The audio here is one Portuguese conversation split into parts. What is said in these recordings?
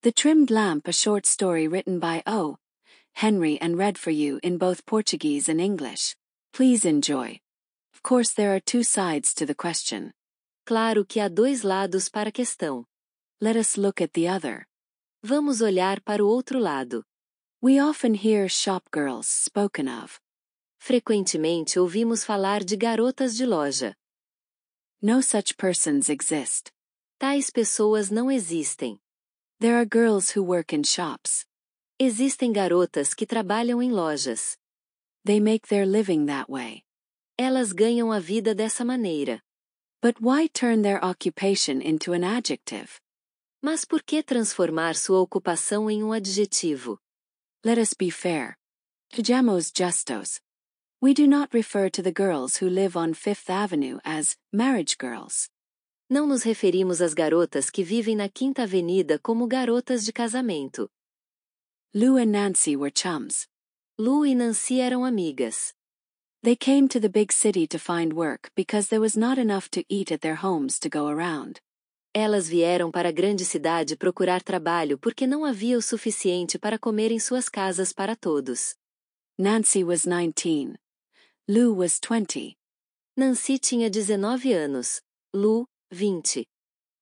The Trimmed Lamp, a short story written by O. Henry and read for you in both Portuguese and English. Please enjoy. Of course there are two sides to the question. Claro que há dois lados para a questão. Let us look at the other. Vamos olhar para o outro lado. We often hear shopgirls spoken of. Frequentemente ouvimos falar de garotas de loja. No such persons exist. Tais pessoas não existem. There are girls who work in shops. Existem garotas que trabalham em lojas. They make their living that way. Elas ganham a vida dessa maneira. But why turn their occupation into an adjective? Mas por que transformar sua ocupação em um adjetivo? Let us be fair. Sejamos justos. We do not refer to the girls who live on Fifth Avenue as marriage girls. Não nos referimos às garotas que vivem na Quinta Avenida como garotas de casamento. Lou and Nancy were chums. Lou e Nancy eram amigas. They came to the big city to find work because there was not enough to eat at their homes to go around. Elas vieram para a grande cidade procurar trabalho porque não havia o suficiente para comer em suas casas para todos. Nancy was 19. Lou was 20. Nancy tinha 19 anos. Lou, 20.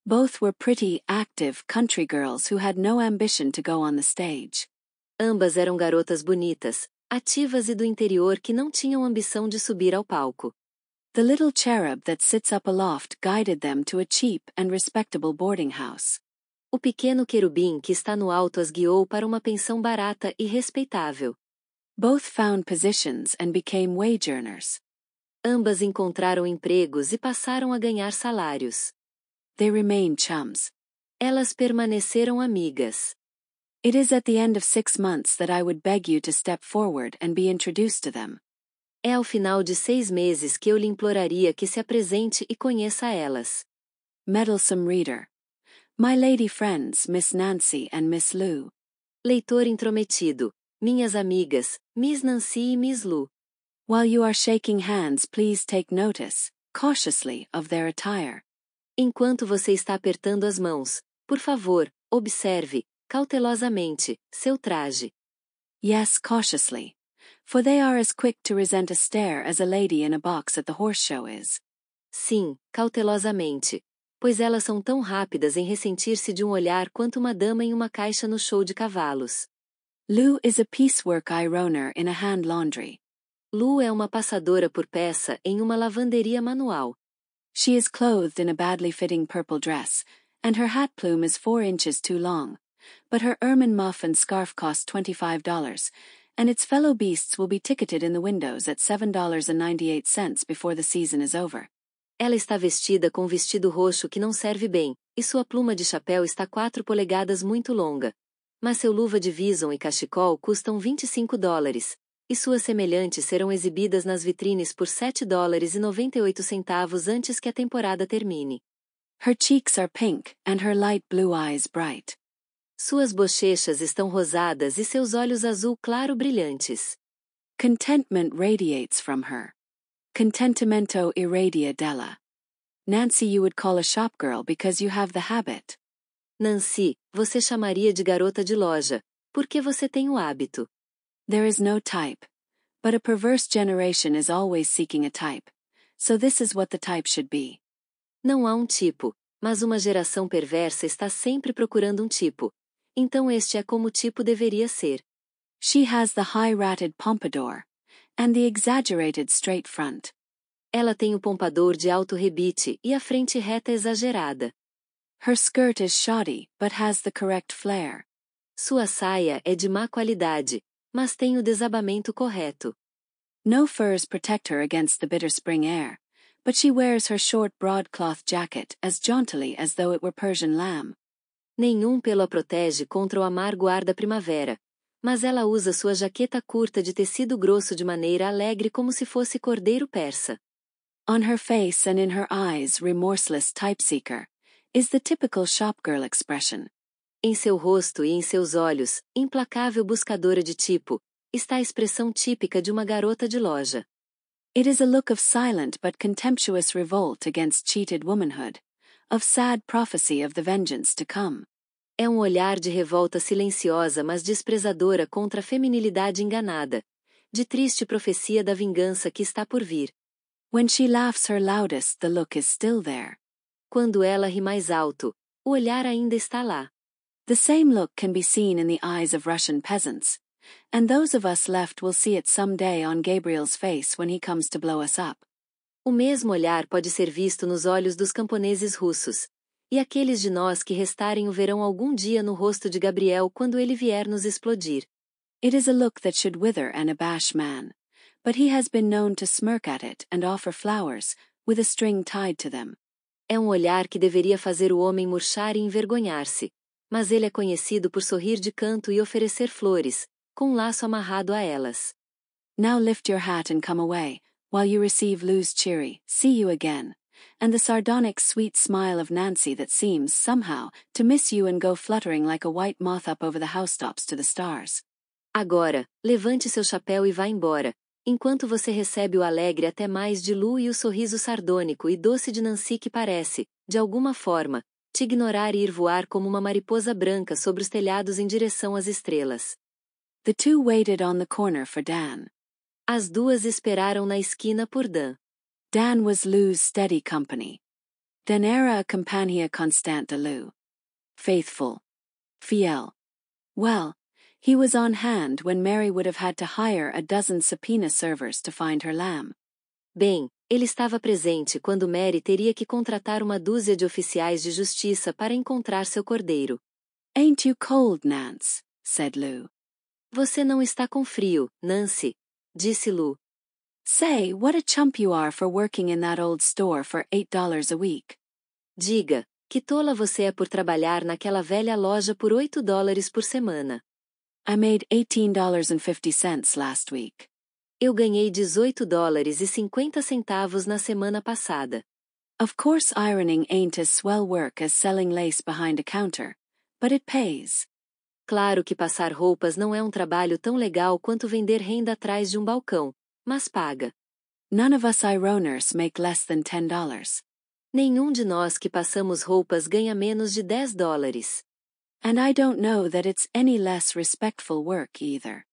Both were pretty, active country girls who had no ambition to go on the stage. Ambas eram garotas bonitas, ativas e do interior que não tinham ambição de subir ao palco. The little cherub that sits up aloft guided them to a cheap and respectable boarding house. O pequeno querubim que está no alto as guiou para uma pensão barata e respeitável. Both found positions and became wage earners. Ambas encontraram empregos e passaram a ganhar salários. They remained chums. Elas permaneceram amigas. It is at the end of 6 months that I would beg you to step forward and be introduced to them. É ao final de 6 meses que eu lhe imploraria que se apresente e conheça elas. Meddlesome reader. My lady friends, Miss Nancy and Miss Lou. Leitor intrometido. Minhas amigas, Miss Nancy e Miss Lou. While you are shaking hands, please take notice, cautiously, of their attire. Enquanto você está apertando as mãos, por favor, observe, cautelosamente, seu traje. Yes, cautiously. For they are as quick to resent a stare as a lady in a box at the horse show is. Sim, cautelosamente. Pois elas são tão rápidas em ressentir-se de um olhar quanto uma dama em uma caixa no show de cavalos. Lou is a piecework ironer in a hand laundry. Lou é uma passadora por peça em uma lavanderia manual. She is clothed in a badly fitting purple dress, and her hat plume is 4 inches too long, but her ermine muff and scarf cost $25, and its fellow beasts will be ticketed in the windows at $7.98 before the season is over. Ela está vestida com um vestido roxo que não serve bem, e sua pluma de chapéu está 4 polegadas muito longa. Mas seu luva de vison e cachecol custam $25, e suas semelhantes serão exibidas nas vitrines por $7.98 antes que a temporada termine. Her cheeks are pink, and her light blue eyes bright. Suas bochechas estão rosadas e seus olhos azul claro brilhantes. Contentment radiates from her. Contentimento irradia della. Nancy you would call a shopgirl because you have the habit. Nancy, você chamaria de garota de loja, porque você tem o hábito. There is no type. But a perverse generation is always seeking a type. So this is what the type should be. Não há um tipo, mas uma geração perversa está sempre procurando um tipo. Então este é como o tipo deveria ser. She has the high-ratted pompadour, and the exaggerated straight front. Ela tem o pompador de alto rebite e a frente reta exagerada. Her skirt is shoddy, but has the correct flare. Sua saia é de má qualidade, mas tem o desabamento correto. No furs protect her against the bitter spring air, but she wears her short broadcloth jacket as jauntily as though it were Persian lamb. Nenhum pelo a protege contra o amargo ar da primavera, mas ela usa sua jaqueta curta de tecido grosso de maneira alegre como se fosse cordeiro persa. On her face and in her eyes, remorseless typeseeker, is the typical shopgirl expression. Em seu rosto e em seus olhos, implacável buscadora de tipo, está a expressão típica de uma garota de loja. It is a look of silent but contemptuous revolt against cheated womanhood, of sad prophecy of the vengeance to come. É um olhar de revolta silenciosa mas desprezadora contra a feminilidade enganada, de triste profecia da vingança que está por vir. When she laughs her loudest, the look is still there. Quando ela ri mais alto, o olhar ainda está lá. The same look can be seen in the eyes of Russian peasants, and those of us left will see it someday on Gabriel's face when he comes to blow us up. O mesmo olhar pode ser visto nos olhos dos camponeses russos, e aqueles de nós que restarem o verão algum dia no rosto de Gabriel quando ele vier nos explodir. It is a look that should wither and abash man, but he has been known to smirk at it and offer flowers, with a string tied to them. É um olhar que deveria fazer o homem murchar e envergonhar-se, mas ele é conhecido por sorrir de canto e oferecer flores, com um laço amarrado a elas. Now lift your hat and come away, while you receive Lou's cheery, "See you again," and the sardonic sweet smile of Nancy that seems, somehow, to miss you and go fluttering like a white moth up over the housetops to the stars. Agora, levante seu chapéu e vá embora, enquanto você recebe o alegre até mais de Lou e o sorriso sardônico e doce de Nancy que parece, de alguma forma, te ignorar e ir voar como uma mariposa branca sobre os telhados em direção às estrelas. The two waited on the corner for Dan. As duas esperaram na esquina por Dan. Dan was Lou's steady company. Dan era a companhia constante de Lou. Faithful. Fiel. Well, he was on hand when Mary would have had to hire a dozen subpoena servers to find her lamb. Bem, ele estava presente quando Mary teria que contratar uma dúzia de oficiais de justiça para encontrar seu cordeiro. Ain't you cold, Nance? Said Lou. Você não está com frio, Nancy, disse Lou. Say, what a chump you are for working in that old store for $8 a week. Diga, que tola você é por trabalhar naquela velha loja por $8 por semana. I made $18.50 last week. Eu ganhei $18,50 na semana passada. Of course ironing ain't as swell work as selling lace behind a counter, but it pays. Claro que passar roupas não é um trabalho tão legal quanto vender renda atrás de um balcão, mas paga. None of us ironers make less than $10. Nenhum de nós que passamos roupas ganha menos de $10. And I don't know that it's any less respectful work either.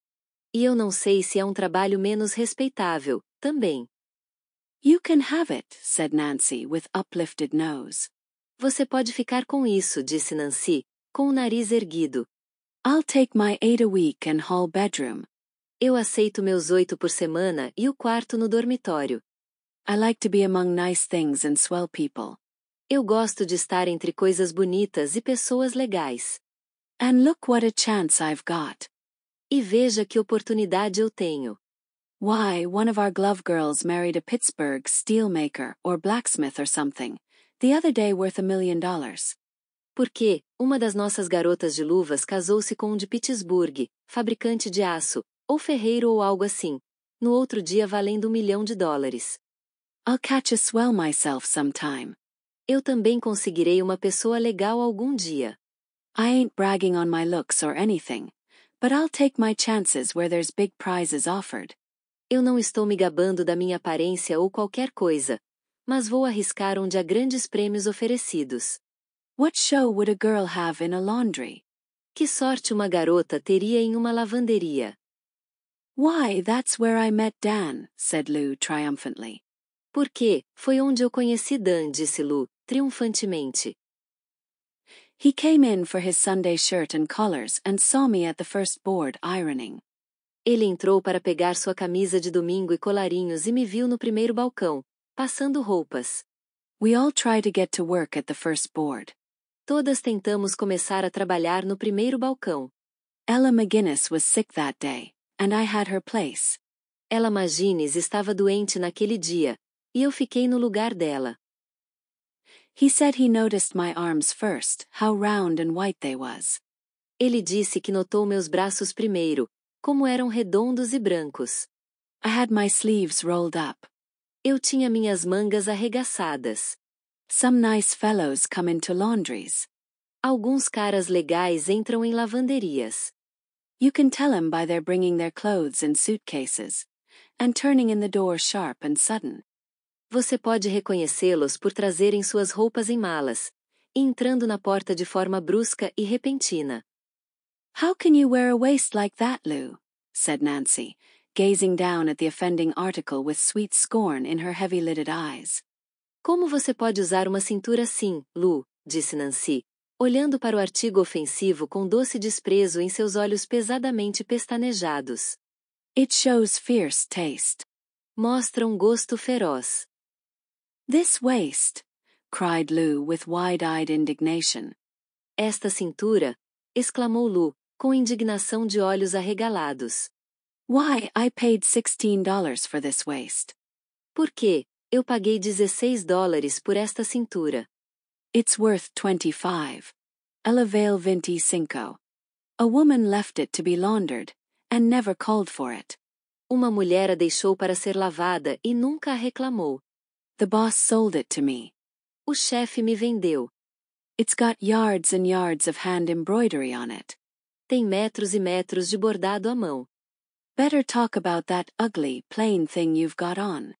E eu não sei se é um trabalho menos respeitável, também. You can have it, said Nancy with uplifted nose. Você pode ficar com isso, disse Nancy, com o nariz erguido. I'll take my 8 a week and hall bedroom. Eu aceito meus 8 por semana e o quarto no dormitório. I like to be among nice things and swell people. Eu gosto de estar entre coisas bonitas e pessoas legais. And look what a chance I've got. E veja que oportunidade eu tenho. Why, one of our glove girls married a Pittsburgh steelmaker or blacksmith or something, the other day worth $1 million. Porque, uma das nossas garotas de luvas casou-se com um de Pittsburgh, fabricante de aço, ou ferreiro ou algo assim, no outro dia valendo $1 milhão. I'll catch a swell myself sometime. Eu também conseguirei uma pessoa legal algum dia. I ain't bragging on my looks or anything, but I'll take my chances where there's big prizes offered. Eu não estou me gabando da minha aparência ou qualquer coisa, mas vou arriscar onde há grandes prêmios oferecidos. What show would a girl have in a laundry? Que sorte uma garota teria em uma lavanderia? Why, that's where I met Dan, said Lou triumphantly. Porque, foi onde eu conheci Dan, disse Lou, triunfantemente. He came in for his Sunday shirt and collars and saw me at the first board ironing. Ele entrou para pegar sua camisa de domingo e colarinhos e me viu no primeiro balcão, passando roupas. We all try to get to work at the first board. Todas tentamos começar a trabalhar no primeiro balcão. Ella McGuinness was sick that day, and I had her place. Ella McGuinness estava doente naquele dia, e eu fiquei no lugar dela. He said he noticed my arms first, how round and white they was. Ele disse que notou meus braços primeiro, como eram redondos e brancos. I had my sleeves rolled up. Eu tinha minhas mangas arregaçadas. Some nice fellows come into laundries. Alguns caras legais entram em lavanderias. You can tell 'em by their bringing their clothes in suitcases, and turning in the door sharp and sudden. Você pode reconhecê-los por trazerem suas roupas em malas, e entrando na porta de forma brusca e repentina. How can you wear a waist like that, Lou? Said Nancy, gazing down at the offending article with sweet scorn in her heavy-lidded eyes. Como você pode usar uma cintura assim, Lou? Disse Nancy, olhando para o artigo ofensivo com doce desprezo em seus olhos pesadamente pestanejados. It shows fierce taste. Mostra gosto feroz. This waist, cried Lou with wide-eyed indignation. Esta cintura, exclamou Lou, com indignação de olhos arregalados. Why, I paid $16 for this waist. Por quê? Eu paguei $16 por esta cintura. It's worth 25. Ela vale 25. A woman left it to be laundered, and never called for it. Uma mulher a deixou para ser lavada e nunca a reclamou. The boss sold it to me. O chefe me vendeu. It's got yards and yards of hand embroidery on it. Tem metros e metros de bordado à mão. Better talk about that ugly, plain thing you've got on.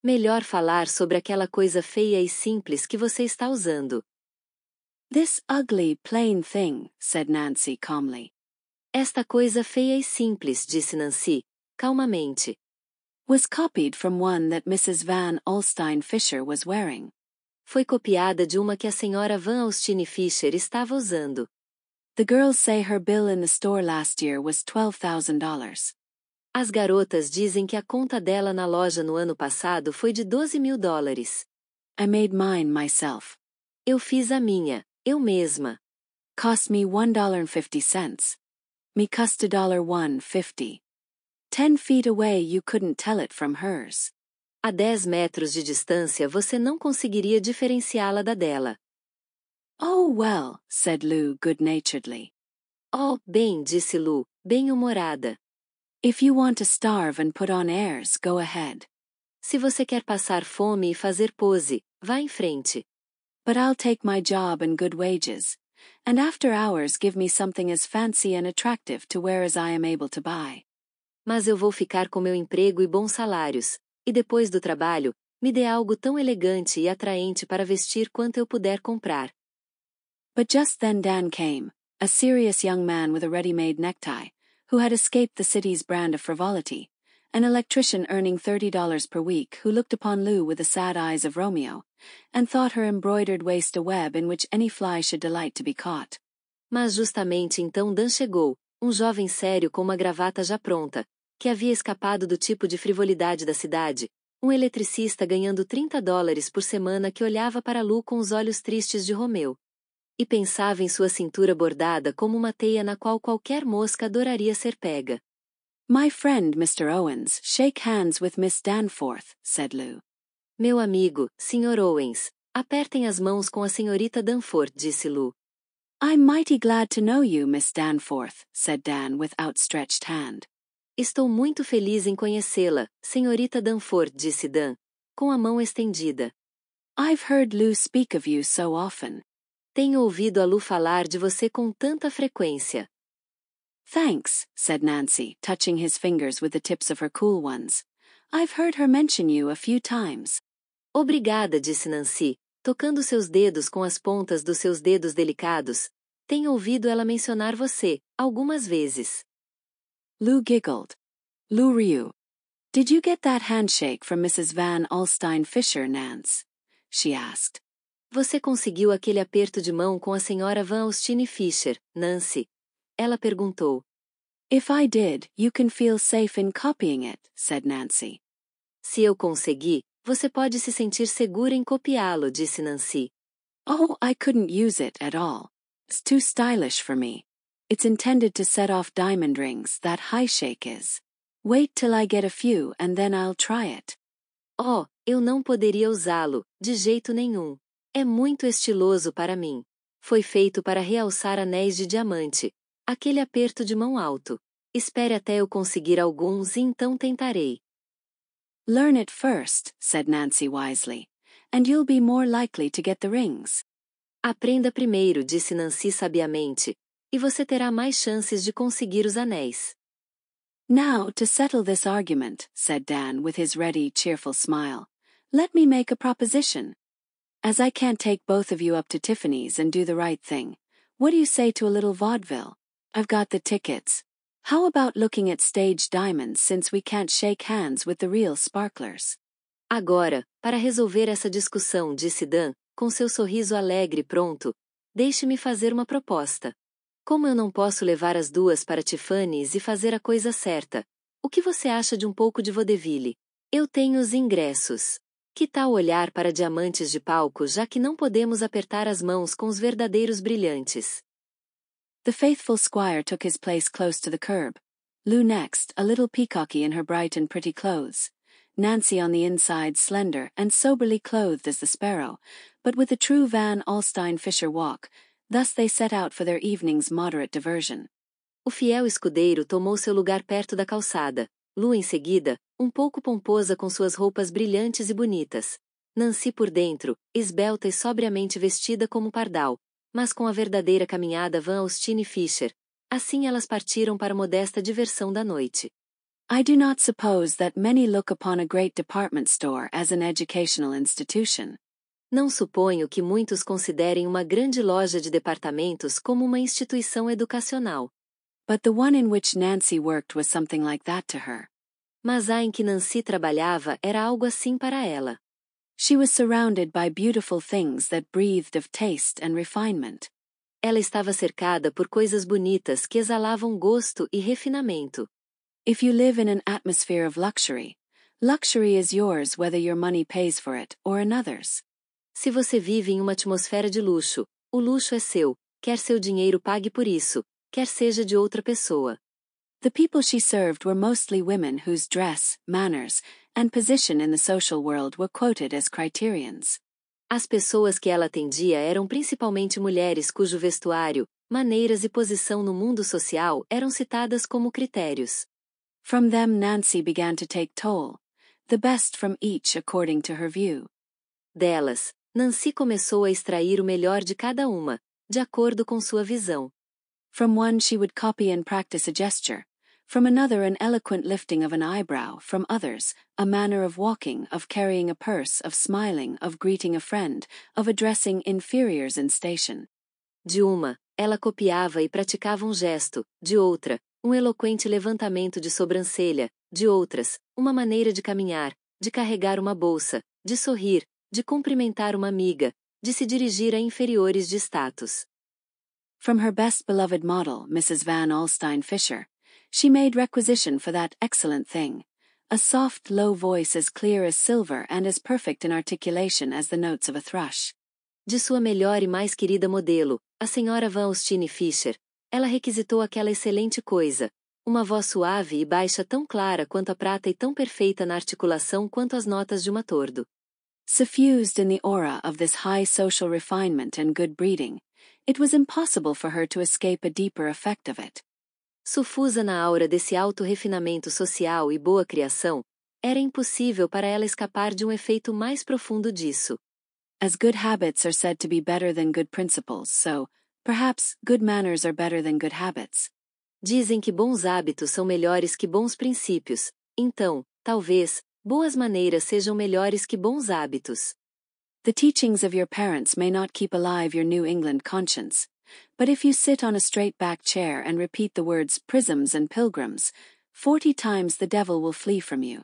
Melhor falar sobre aquela coisa feia e simples que você está usando. This ugly, plain thing, said Nancy calmly. Esta coisa feia e simples, disse Nancy, calmamente. Was copied from one that Mrs. Van Alstyne Fisher was wearing. Foi copiada de uma que a senhora Van Alstyne Fisher estava usando. The girls say her bill in the store last year was $12,000. As garotas dizem que a conta dela na loja no ano passado foi de $12.000. I made mine myself. Eu fiz a minha, eu mesma. Cost me $1.50. Me cost $1.50. 10 feet away you couldn't tell it from hers. A 10 metros de distância você não conseguiria diferenciá-la da dela. Oh well, said Lou good-naturedly. Oh, bem, disse Lou, bem-humorada. If you want to starve and put on airs, go ahead. Se você quer passar fome e fazer pose, vá em frente. But I'll take my job and good wages, and after hours give me something as fancy and attractive to wear as I am able to buy. Mas eu vou ficar com meu emprego e bons salários, e depois do trabalho, me dê algo tão elegante e atraente para vestir quanto eu puder comprar. But just then Dan came, a serious young man with a ready-made necktie, who had escaped the city's brand of frivolity, an electrician earning $30 per week who looked upon Lou with the sad eyes of Romeo, and thought her embroidered waist a web in which any fly should delight to be caught. Mas justamente então Dan chegou, jovem sério com uma gravata já pronta, que havia escapado do tipo de frivolidade da cidade, eletricista ganhando $30 por semana que olhava para Lou com os olhos tristes de Romeu. E pensava em sua cintura bordada como uma teia na qual qualquer mosca adoraria ser pega. My friend Mr. Owens, shake hands with Miss Danforth, said Lou. Meu amigo, Sr. Owens, apertem as mãos com a senhorita Danforth, disse Lou. I'm mighty glad to know you, Miss Danforth, said Dan with outstretched hand. Estou muito feliz em conhecê-la, senhorita Danforth, disse Dan, com a mão estendida. I've heard Lou speak of you so often. Tenho ouvido a Lou falar de você com tanta frequência. Thanks, said Nancy, touching his fingers with the tips of her cool ones. I've heard her mention you a few times. Obrigada, disse Nancy, tocando seus dedos com as pontas dos seus dedos delicados. Tenho ouvido ela mencionar você, algumas vezes. Lou giggled. Lou riu. Did you get that handshake from Mrs. Van Alstyne Fisher, Nance? She asked. Você conseguiu aquele aperto de mão com a senhora Van Alstyne Fisher, Nancy? Ela perguntou. If I did, you can feel safe in copying it, said Nancy. Se eu consegui, você pode se sentir segura em copiá-lo, disse Nancy. Oh, I couldn't use it at all. It's too stylish for me. It's intended to set off diamond rings, that high shake is. Wait till I get a few and then I'll try it. Oh, eu não poderia usá-lo, de jeito nenhum. É muito estiloso para mim. Foi feito para realçar anéis de diamante. Aquele aperto de mão alto. Espere até eu conseguir alguns e então tentarei. Learn it first, said Nancy wisely, and you'll be more likely to get the rings. Aprenda primeiro, disse Nancy sabiamente, e você terá mais chances de conseguir os anéis. Now, to settle this argument, said Dan with his ready, cheerful smile, let me make a proposition. As I can't take both of you up to Tiffany's and do the right thing, what do you say to a little vaudeville? I've got the tickets. How about looking at stage diamonds since we can't shake hands with the real sparklers? Agora, para resolver essa discussão, disse Dan, com seu sorriso alegre e pronto, deixe-me fazer uma proposta. Como eu não posso levar as duas para Tiffany's e fazer a coisa certa, o que você acha de um pouco de vaudeville? Eu tenho os ingressos. Que tal olhar para diamantes de palco já que não podemos apertar as mãos com os verdadeiros brilhantes? The faithful squire took his place close to the curb. Lou next, a little peacocky in her bright and pretty clothes. Nancy on the inside slender and soberly clothed as the sparrow, but with the true Van Alstyne Fisher walk. Thus they set out for their evening's moderate diversion. O fiel escudeiro tomou seu lugar perto da calçada. Lou em seguida, um pouco pomposa com suas roupas brilhantes e bonitas. Nancy por dentro, esbelta e sobriamente vestida como um pardal, mas com a verdadeira caminhada Van Alstyne Fisher. Assim elas partiram para a modesta diversão da noite. I do not suppose that many look upon a great department store as an educational institution. Não suponho que muitos considerem uma grande loja de departamentos como uma instituição educacional. But the one in which Nancy worked was something like that to her. Mas a em que Nancy trabalhava era algo assim para ela. She was surrounded by beautiful things that breathed of taste and refinement. Ela estava cercada por coisas bonitas que exalavam gosto e refinamento. If you live in an atmosphere of luxury, luxury is yours whether your money pays for it or another's. Se você vive em uma atmosfera de luxo, o luxo é seu, quer seu dinheiro pague por isso, quer seja de outra pessoa. The people she served were mostly women whose dress, manners, and position in the social world were quoted as criterions. As pessoas que ela atendia eram principalmente mulheres cujo vestuário, maneiras e posição no mundo social eram citadas como critérios. From them Nancy began to take toll, the best from each according to her view. Delas, Nancy começou a extrair o melhor de cada uma, de acordo com sua visão. From one she would copy and practice a gesture, from another an eloquent lifting of an eyebrow, from others, a manner of walking, of carrying a purse, of smiling, of greeting a friend, of addressing inferiors in station. De uma, ela copiava e praticava um gesto, de outra, um eloquente levantamento de sobrancelha, de outras, uma maneira de caminhar, de carregar uma bolsa, de sorrir, de cumprimentar uma amiga, de se dirigir a inferiores de status. From her best beloved model, Mrs. Van Alstyne Fisher, she made requisition for that excellent thing, a soft, low voice as clear as silver and as perfect in articulation as the notes of a thrush. De sua melhor e mais querida modelo, a senhora Van Alstyne Fisher, ela requisitou aquela excelente coisa, uma voz suave e baixa tão clara quanto a prata e tão perfeita na articulação quanto as notas de uma tordo. Suffused in the aura of this high social refinement and good breeding, it was impossible for her to escape a deeper effect of it. Sufusa na aura desse alto refinamento social e boa criação, era impossível para ela escapar de um efeito mais profundo disso. As good habits are said to be better than good principles, so, perhaps, good manners are better than good habits. Dizem que bons hábitos são melhores que bons princípios, então, talvez, boas maneiras sejam melhores que bons hábitos. The teachings of your parents may not keep alive your New England conscience, but if you sit on a straight-back chair and repeat the words prisms and pilgrims, 40 times the devil will flee from you.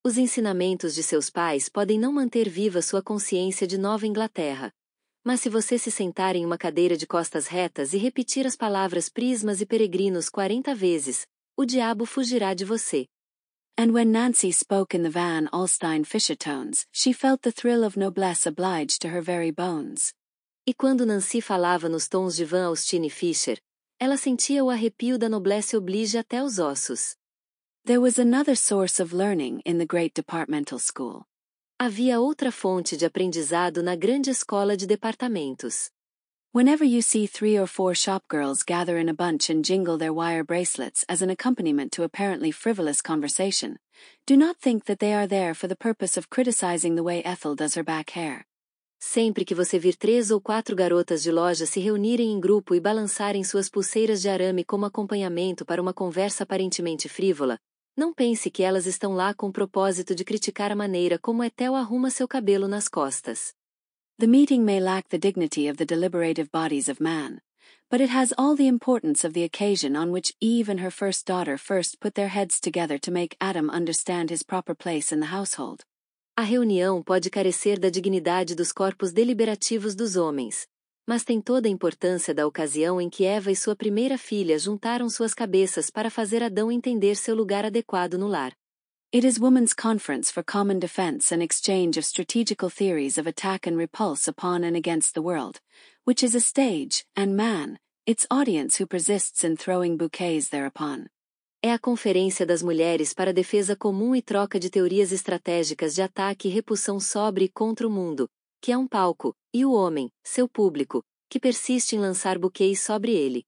Os ensinamentos de seus pais podem não manter viva sua consciência de Nova Inglaterra. Mas se você se sentar em uma cadeira de costas retas e repetir as palavras prismas e peregrinos 40 vezes, o diabo fugirá de você. And when Nancy spoke in the Van Alstyne Fisher tones, she felt the thrill of noblesse obliged to her very bones. E quando Nancy falava nos tons de Van Alstyne Fisher, ela sentia o arrepio da noblesse oblige até os ossos. There was another source of learning in the great departmental school. Havia outra fonte de aprendizado na grande escola de departamentos. Whenever you see 3 or 4 shopgirls gather in a bunch and jingle their wire bracelets as an accompaniment to apparently frivolous conversation, do not think that they are there for the purpose of criticizing the way Ethel does her back hair. Sempre que você vir 3 ou 4 garotas de loja se reunirem em grupo e balançarem suas pulseiras de arame como acompanhamento para uma conversa aparentemente frívola, não pense que elas estão lá com o propósito de criticar a maneira como Ethel arruma seu cabelo nas costas. The meeting may lack the dignity of the deliberative bodies of man, but it has all the importance of the occasion on which Eve and her first daughter first put their heads together to make Adam understand his proper place in the household. A reunião pode carecer da dignidade dos corpos deliberativos dos homens, mas tem toda a importância da ocasião em que Eva e sua primeira filha juntaram suas cabeças para fazer Adão entender seu lugar adequado no lar. It is women's conference for common defense and exchange of strategical theories of attack and repulse upon and against the world, which is a stage, and man, its audience who persists in throwing bouquets thereupon. É a conferência das mulheres para defesa comum e troca de teorias estratégicas de ataque e repulsão sobre e contra o mundo, que é um palco, e o homem, seu público, que persiste em lançar buquês sobre ele.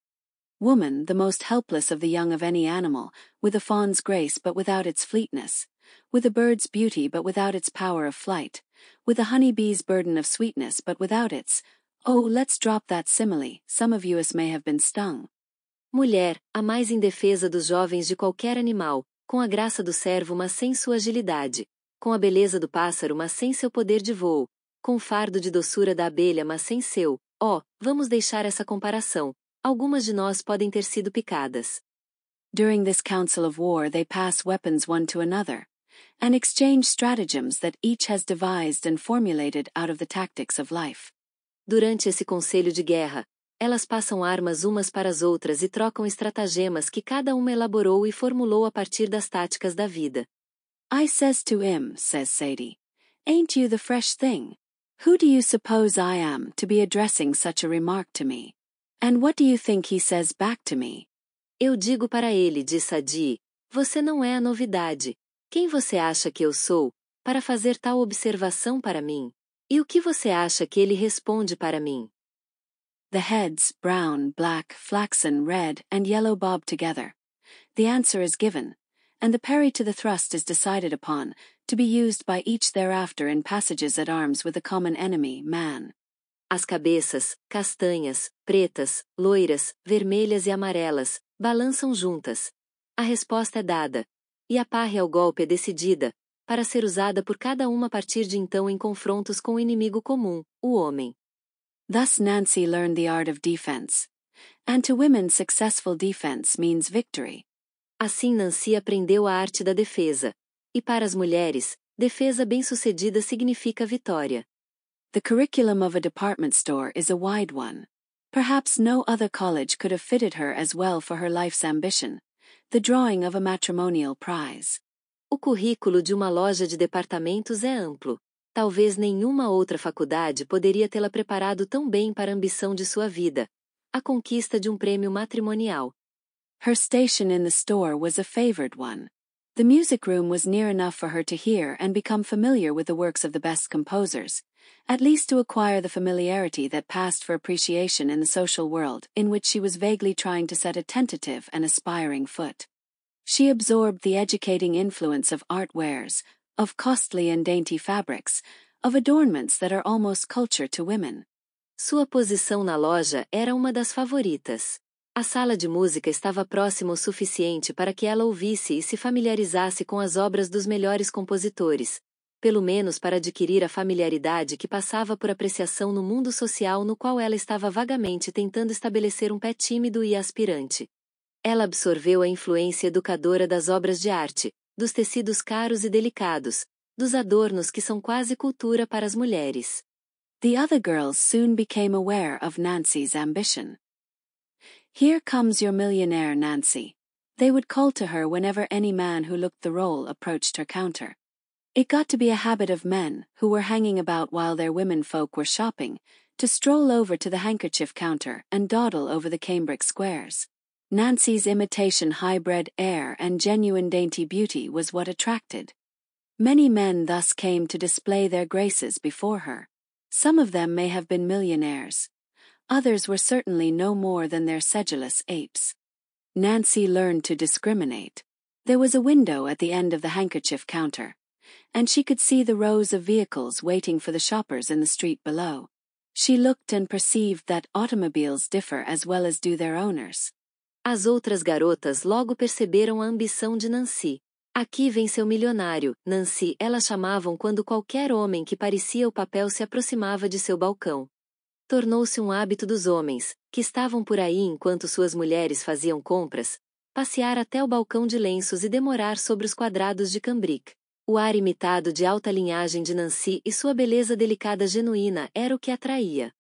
Woman, the most helpless of the young of any animal, with a fawn's grace but without its fleetness, with a bird's beauty but without its power of flight, with a honey-bee's burden of sweetness but without its, oh, let's drop that simile, some of us may have been stung. Mulher, a mais indefesa dos jovens de qualquer animal, com a graça do servo mas sem sua agilidade, com a beleza do pássaro mas sem seu poder de voo, com o fardo de doçura da abelha mas sem seu, vamos deixar essa comparação. Algumas de nós podem ter sido picadas. During this council of war they pass weapons one to another, and exchange stratagems that each has devised and formulated out of the tactics of life. Durante esse conselho de guerra, elas passam armas umas para as outras e trocam estratagemas que cada uma elaborou e formulou a partir das táticas da vida. I says to him, says Sadie, ain't you the fresh thing? Who do you suppose I am to be addressing such a remark to me? And what do you think he says back to me? Eu digo para ele, diz Sadie, você não é a novidade. Quem você acha que eu sou, para fazer tal observação para mim? E o que você acha que ele responde para mim? The heads, brown, black, flaxen, red, and yellow bob together. The answer is given, and the parry to the thrust is decided upon, to be used by each thereafter in passages at arms with the common enemy, man. As cabeças, castanhas, pretas, loiras, vermelhas e amarelas, balançam juntas. A resposta é dada. E a parre ao golpe é decidida, para ser usada por cada uma a partir de então em confrontos com o inimigo comum, o homem. Thus Nancy learned the art of defense. And to women successful defense means victory. Assim Nancy aprendeu a arte da defesa. E para as mulheres, defesa bem-sucedida significa vitória. The curriculum of a department store is a wide one. Perhaps no other college could have fitted her as well for her life's ambition, the drawing of a matrimonial prize. O currículo de uma loja de departamentos é amplo. Talvez nenhuma outra faculdade poderia tê-la preparado tão bem para a ambição de sua vida, a conquista de um prêmio matrimonial. Her station in the store was a favored one. The music room was near enough for her to hear and become familiar with the works of the best composers, at least to acquire the familiarity that passed for appreciation in the social world in which she was vaguely trying to set a tentative and aspiring foot. She absorbed the educating influence of art wares, of costly and dainty fabrics, of adornments that are almost culture to women. Sua posição na loja era uma das favoritas. A sala de música estava próxima o suficiente para que ela ouvisse e se familiarizasse com as obras dos melhores compositores, pelo menos para adquirir a familiaridade que passava por apreciação no mundo social no qual ela estava vagamente tentando estabelecer um pé tímido e aspirante. Ela absorveu a influência educadora das obras de arte, dos tecidos caros e delicados, dos adornos que são quase cultura para as mulheres. The other girls soon became aware of Nancy's ambition. Here comes your millionaire, Nancy. They would call to her whenever any man who looked the role approached her counter. It got to be a habit of men, who were hanging about while their women folk were shopping, to stroll over to the handkerchief counter and dawdle over the cambric squares. Nancy's imitation high-bred air and genuine dainty beauty was what attracted. Many men thus came to display their graces before her. Some of them may have been millionaires. Others were certainly no more than their sedulous apes. Nancy learned to discriminate. There was a window at the end of the handkerchief counter, and she could see the rows of vehicles waiting for the shoppers in the street below. She looked and perceived that automobiles differ as well as do their owners. As outras garotas logo perceberam a ambição de Nancy. Aqui vem seu milionário, Nancy, elas chamavam quando qualquer homem que parecia o papel se aproximava de seu balcão. Tornou-se um hábito dos homens, que estavam por aí enquanto suas mulheres faziam compras, passear até o balcão de lenços e demorar sobre os quadrados de cambric. O ar imitado de alta linhagem de Nancy e sua beleza delicada genuína era o que atraía.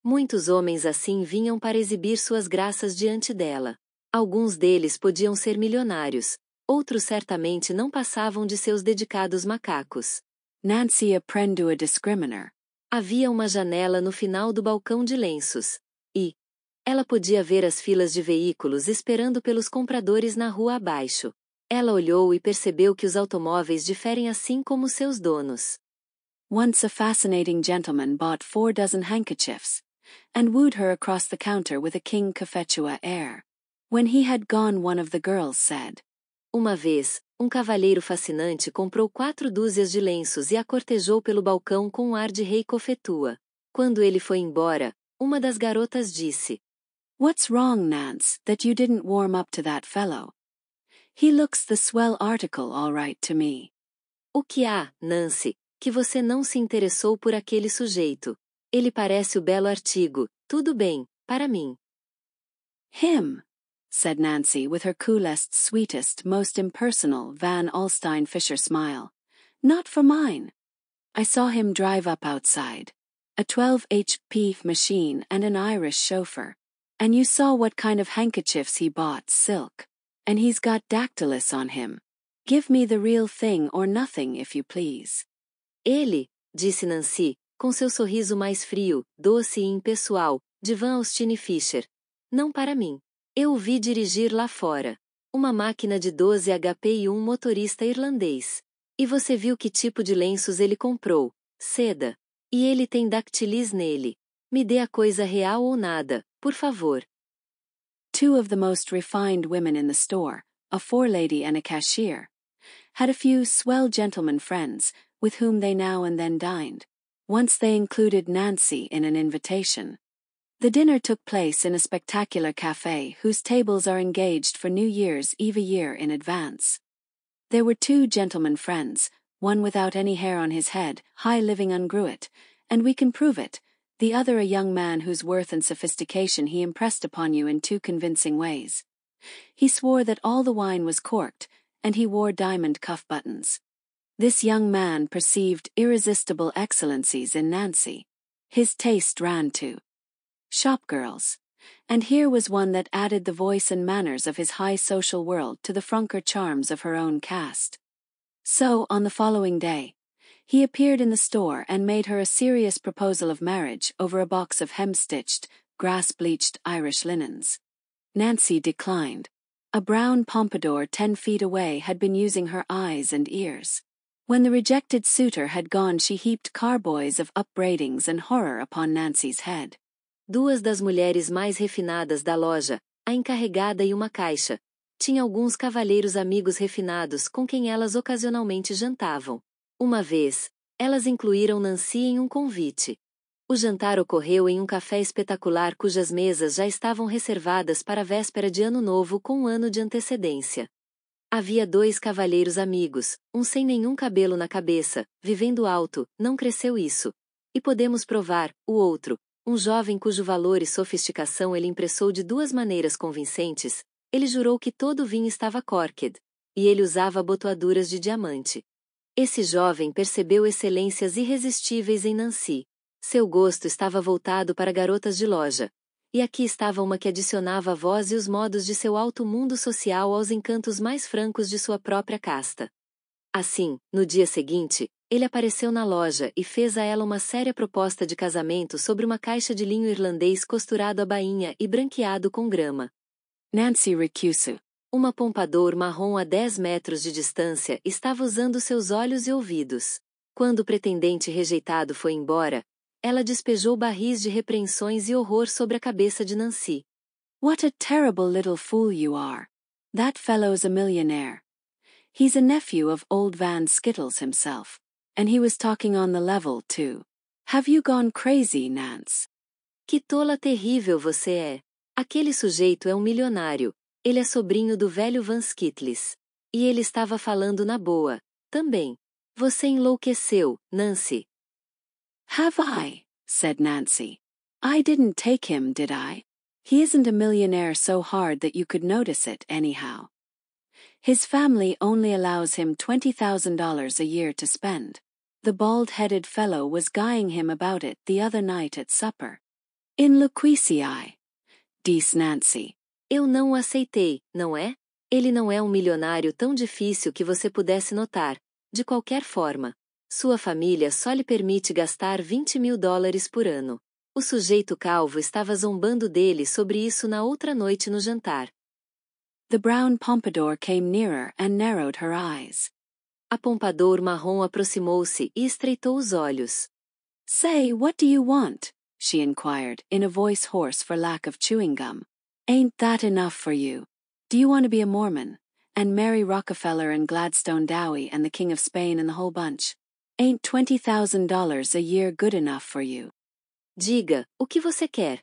Muitos homens assim vinham para exibir suas graças diante dela. Alguns deles podiam ser milionários, outros certamente não passavam de seus dedicados macacos. Nancy aprendeu a discriminar. Havia uma janela no final do balcão de lenços, e ela podia ver as filas de veículos esperando pelos compradores na rua abaixo. Ela olhou e percebeu que os automóveis diferem assim como seus donos. Once a fascinating gentleman bought 4 dozen handkerchiefs, and wooed her across the counter with a King Cophetua air. When he had gone, one of the girls said. Uma vez, um cavalheiro fascinante comprou 4 dúzias de lenços e a cortejou pelo balcão com um ar de rei Cophetua. Quando ele foi embora, uma das garotas disse: What's wrong, Nance, that you didn't warm up to that fellow? He looks the swell article all right to me. O que há, Nancy, que você não se interessou por aquele sujeito? Ele parece o belo artigo, tudo bem, para mim. Him, said Nancy with her coolest, sweetest, most impersonal Van Alstyne Fisher smile. Not for mine. I saw him drive up outside. A 12 HP machine and an Irish chauffeur. And you saw what kind of handkerchiefs he bought, silk. And he's got dactylus on him. Give me the real thing or nothing, if you please. Ele, disse Nancy, com seu sorriso mais frio, doce e impessoal, de Van Alstyne Fisher. Não para mim. Eu o vi dirigir lá fora. Uma máquina de 12 HP e um motorista irlandês. E você viu que tipo de lenços ele comprou? Seda. E ele tem dactylis nele. Me dê a coisa real ou nada, por favor. 2 of the most refined women in the store, a forelady and a cashier, had a few swell gentlemen friends, with whom they now and then dined. Once they included Nancy in an invitation. The dinner took place in a spectacular cafe whose tables are engaged for New Year's Eve a year in advance. There were 2 gentlemen friends, one without any hair on his head, high living ungruet, and we can prove it, the other a young man whose worth and sophistication he impressed upon you in 2 convincing ways. He swore that all the wine was corked, and he wore diamond cuff buttons. This young man perceived irresistible excellencies in Nancy. His taste ran to shopgirls, and here was one that added the voice and manners of his high social world to the frunker charms of her own caste. So, on the following day, he appeared in the store and made her a serious proposal of marriage over a box of hem-stitched, grass-bleached Irish linens. Nancy declined. A brown pompadour 10 feet away had been using her eyes and ears. When the rejected suitor had gone, she heaped carboys of upbraidings and horror upon Nancy's head. 2 das mulheres mais refinadas da loja, a encarregada e uma caixa, tinha alguns cavalheiros amigos refinados com quem elas ocasionalmente jantavam. Uma vez, elas incluíram Nancy em um convite. O jantar ocorreu em um café espetacular cujas mesas já estavam reservadas para a véspera de Ano Novo com um ano de antecedência. Havia 2 cavalheiros amigos, um sem nenhum cabelo na cabeça, vivendo alto, não cresceu isso. E podemos provar, o outro, um jovem cujo valor e sofisticação ele impressou de 2 maneiras convincentes. Ele jurou que todo o vinho estava corked, e ele usava abotoaduras de diamante. Esse jovem percebeu excelências irresistíveis em Nancy. Seu gosto estava voltado para garotas de loja. E aqui estava uma que adicionava a voz e os modos de seu alto mundo social aos encantos mais francos de sua própria casta. Assim, no dia seguinte, ele apareceu na loja e fez a ela uma séria proposta de casamento sobre uma caixa de linho irlandês costurado à bainha e branqueado com grama. Nancy recusou. Uma pompadour marrom a 10 metros de distância estava usando seus olhos e ouvidos. Quando o pretendente rejeitado foi embora, ela despejou barris de repreensões e horror sobre a cabeça de Nancy. What a terrible little fool you are. That fellow's a millionaire. He's a nephew of old Van Skittles himself. And he was talking on the level, too. Have you gone crazy, Nance? Que tola terrível você é. Aquele sujeito é um milionário. Ele é sobrinho do velho Van Skittles. E ele estava falando na boa, também. Você enlouqueceu, Nancy. Have I? Said Nancy. I didn't take him, did I? He isn't a millionaire so hard that you could notice it, anyhow. His family only allows him $20,000 a year to spend. The bald-headed fellow was guying him about it the other night at supper. In loquacii. Disse Nancy. Eu não o aceitei, não é? Ele não é um milionário tão difícil que você pudesse notar. De qualquer forma, sua família só lhe permite gastar $20.000 por ano. O sujeito calvo estava zombando dele sobre isso na outra noite no jantar. The brown pompadour came nearer and narrowed her eyes. A pompadour marrom aproximou-se e estreitou os olhos. Say, what do you want? She inquired, in a voice hoarse for lack of chewing gum. Ain't that enough for you? Do you want to be a Mormon, and marry Rockefeller and Gladstone Dowie and the King of Spain and the whole bunch? Ain't $20,000 a year good enough for you? Diga, o que você quer?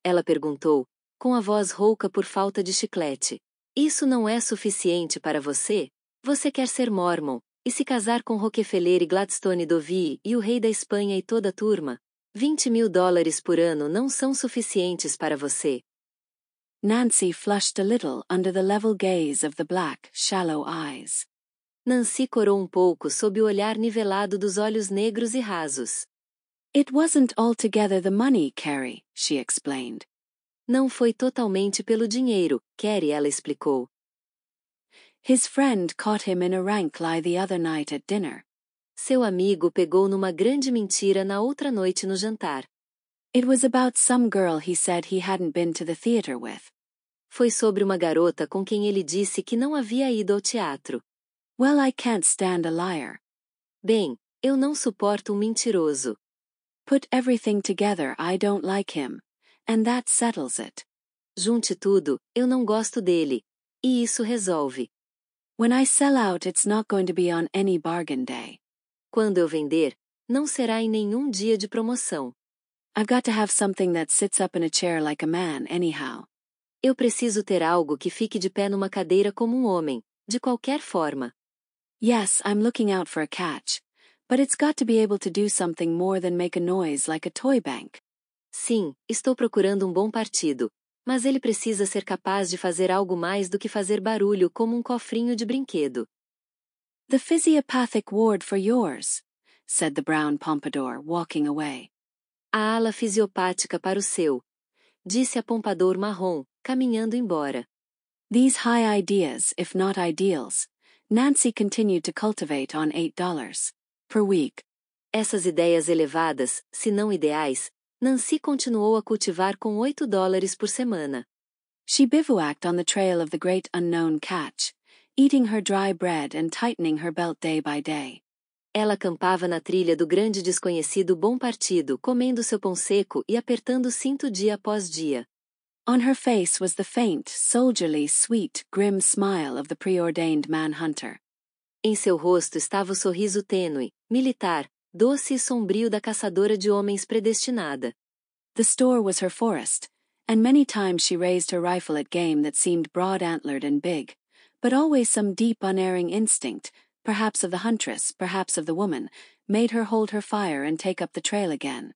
Ela perguntou, com a voz rouca por falta de chiclete. Isso não é suficiente para você? Você quer ser Mormon, e se casar com Rockefeller e Gladstone Dowie e o rei da Espanha e toda a turma? $20.000 por ano não são suficientes para você. Nancy flushed a little under the level gaze of the black, shallow eyes. Nancy corou pouco sob o olhar nivelado dos olhos negros e rasos. It wasn't altogether the money, Carrie, she explained. Não foi totalmente pelo dinheiro, Carrie, ela explicou. His friend caught him in a rank lie the other night at dinner. Seu amigo pegou numa grande mentira na outra noite no jantar. It was about some girl he said he hadn't been to the theater with. Foi sobre uma garota com quem ele disse que não havia ido ao teatro. Well, I can't stand a liar. Bem, eu não suporto um mentiroso. Put everything together, I don't like him. And that settles it. Junte tudo, eu não gosto dele. E isso resolve. When I sell out, it's not going to be on any bargain day. Quando eu vender, não será em nenhum dia de promoção. I've got to have something that sits up in a chair like a man, anyhow. Eu preciso ter algo que fique de pé numa cadeira como um homem, de qualquer forma. Yes, I'm looking out for a catch. But it's got to be able to do something more than make a noise like a toy bank. Sim, estou procurando um bom partido. Mas ele precisa ser capaz de fazer algo mais do que fazer barulho como um cofrinho de brinquedo. The physiopathic ward for yours, said the brown pompadour, walking away. A ala fisiopática para o seu, disse a pompadour marrom, caminhando embora. These high ideas, if not ideals, Nancy continued to cultivate on $8 per week. Essas ideias elevadas, se não ideais, Nancy continuou a cultivar com $8 por semana. She bivouacked on the trail of the great unknown catch, eating her dry bread and tightening her belt day by day. Ela acampava na trilha do grande desconhecido bom partido, comendo seu pão seco e apertando o cinto dia após dia. On her face was the faint, soldierly, sweet, grim smile of the preordained manhunter. Em seu rosto estava o sorriso tênue, militar, doce e sombrio da caçadora de homens predestinada. The store was her forest, and many times she raised her rifle at game that seemed broad-antlered and big, but always some deep unerring instinct, perhaps of the huntress, perhaps of the woman, made her hold her fire and take up the trail again.